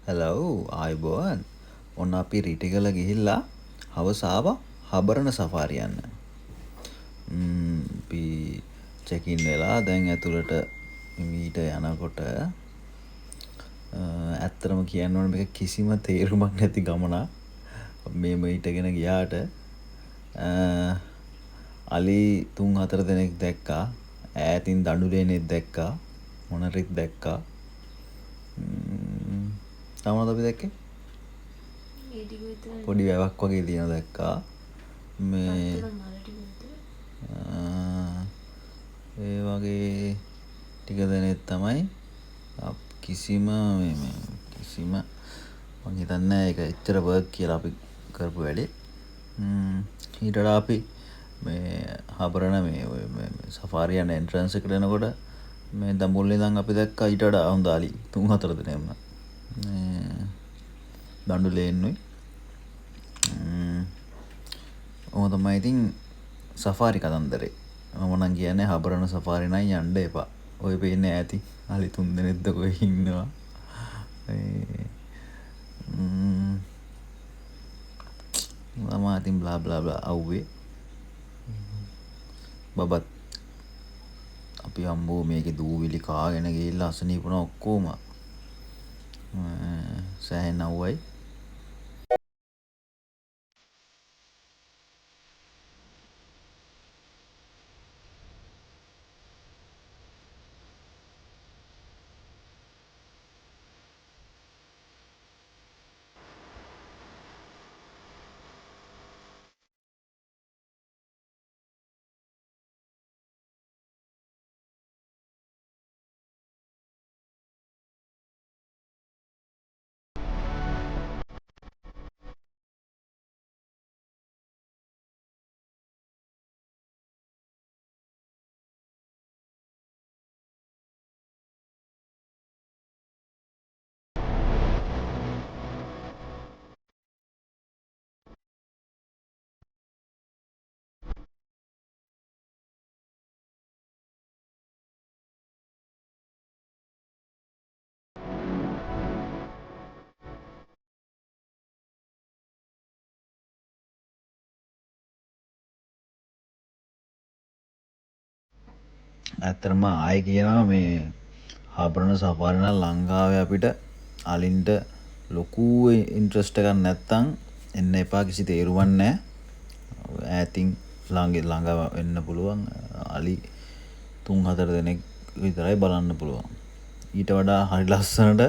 Hello ආයිබෝන් ඔන්න අපි රිටිගල ගිහිල්ලා හවස ආවා හබරණ සෆාරි යන්න. අපි චෙකින් වෙලා දැන් ඇතුළට මීට යනකොට ඇත්තරම කියන්න ඕන මේක කිසිම තේරුමක් නැති ගමනක්. මේ මීටගෙන ගියාට අලි 3-4 දෙනෙක් දැක්කා. ඈතින් දඬුලේනෙක් දැක්කා. මොනරෙක් දැක්කා. තමනද අපි දැක්කේ? පොඩි වැවක් වගේ තියෙන දැක්කා. මේ ඒ වගේ ටික දෙනෙක් තමයි කිසිම මං හිතන්නේ ඒක එච්චර වර්ක් කියලා අපි කරපු වැඩේ. ඊට වඩා අපි මේ හබරණ මේ සෆාරි යන එන්ට්‍රන්ස් එකට එනකොට මේ දඹුල්ලේ ඉඳන් අපි දැක්කා ඊට වඩා හොඳ අලි 3-4 දෙනෙක්ම. දඬුලේ එන්නුයි. ඔහොම තමයි ඉතින් සෆාරි කතන්දරේ. මම නම් කියන්නේ හබරණ සෆාරි නම් යන්න එපා. ඔය පේන්නේ ඈති අලි 3 දෙනෙක්ද කොහෙ ඉන්නවා. ළමා ඉතින් බ්ලා බ්ලා බ්ලා අවුවේ. බබත් අපි අම්බෝ මේකේ දූවිලි කාගෙන ගිහිල්ලා අසනීප වුණා ඔක්කොම. සෑහෙන අවුවයි. ඇත්තටම ආයෙ කියනවා මේ හබරණ සෆාරි නම් ලංකාවේ අපිට අලින්ට ලොකු ඉන්ට්‍රස්ට් එකක් නැත්තම් එන්න එපා කිසි තේරුමක් නැහැ. ඈතින් ළඟ එන්න පුළුවන් අලි 3-4 දෙනෙක් විතරයි බලන්න පුළුවන්. ඊට වඩා හරි ලස්සනට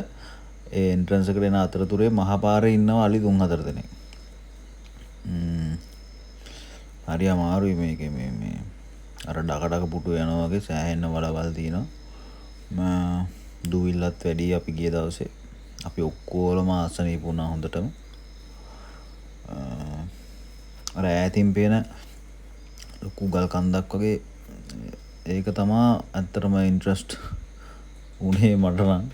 ඒ එන්ට්‍රන්ස් එකට එන අතරතුරේ මහ පාරේ ඉන්නවා අලි 3-4 දෙනෙක්. හරි අමාරුයි මේකේ මේ අර ඩක පුටු යනවා වගේ සෑහෙන වලවල් තියෙනවා. දූවිල්ලත් වැඩි අපි ගිය දවසේ. අපි ඔක්කොලම අසනීප වුණා හොඳටම. අර ඈතින් පේන ලොකු ගල් කන්දක් වගේ ඒක තමා ඇත්තටම ඉන්ට්‍රස්ට් උනේ මට නම්.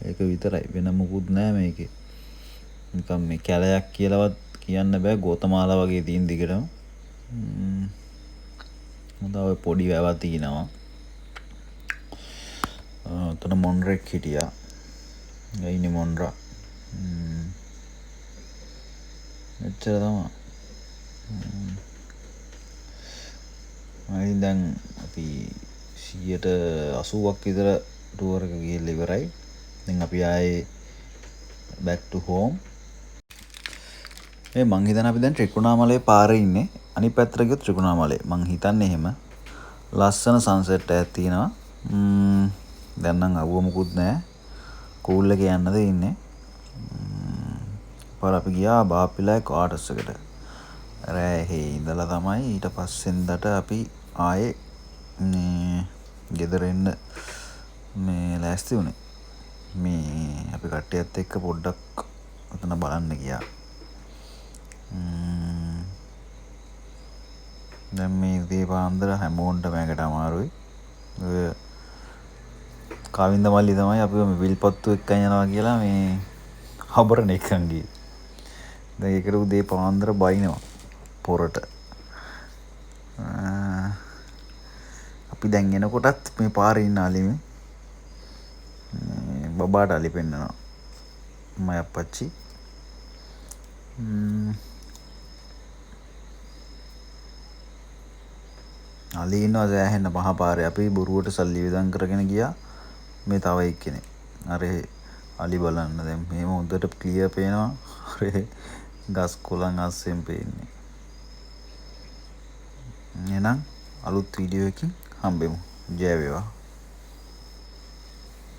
ඒක විතරයි වෙන මොකුත් නෑ මේකේ. නිකන් මේ කැලයක් කියලාවත් කියන්න බෑ ගෝතමාලා වගේ තියෙන දිගටම. හොඳ ඔය පොඩි වැවක් තියෙනවා. ඔතන මොන්රෙක් හිටියා. ඉන්නේ මොන්රා. එච්චර තමයි. ඉතින් දැන් අපි 80%ක් විතර ටුවර් එක ගිහිල්ලා ඉවරයි. දැන් අපි ආයේ back to home. මේ මං හිතන්නේ අපි දැන් ත්‍රිකුණාමලයේ පාරේ ඉන්නේ. අනිත් පැත්තට ගියොත් ත්‍රිකුණාමලයේ. මං හිතන්නේ එහෙම. ලස්සන සන්සෙට් එකක් තියෙනවා. දැන් නම් අවුව මුකුත් නැහැ. කූල් එකේ යන්නද ඉන්නේ. පාර අපි ගියා බාප්පිලායි ක්වාටර්ස් එකට. රෑ ඉඳලා තමයි ඊට පස්සෙන්දට අපි ආයේ මේ ගෙදර එන්න මේ ලෑස්ති වුණේ. මේ අපි කට්ටියත් එක්ක පොඩ්ඩක් ඔතන බලන්න ගියා. දැන් මේ උදේ පාන්දර හැමෝන්ටම ඇඟට අමාරුයි. ඔය කවින්ද මල්ලි තමයි අපිව මේ විල්පත්තු එක්කන් යනවා කියලා මේ හබරණ එක්කන් ගියේ. දැන් ඒකට උදේ පාන්දර බයිනවා පොරට. අපි දැන් එනකොටත් මේ පාරේ ඉන්න අලිමේ බබාට අලි පෙන්නනවා මයි අප්පච්චි. අලි ඉන්නවා සෑහෙන්න පහ පාරේ. අපි බොරුවට සල්ලි වියදම් කරගෙන ගියා. මේ තව එක්කෙනෙක්. අර අලි බලන්න දැන් මේව හොඳට ක්ලියර් පේනවා. අර ගස් කොළන් අස්සෙන් පේන්නේ. එහෙනම් අලුත් වීඩියෝ එකකින් හම්බෙමු. ජය වේවා.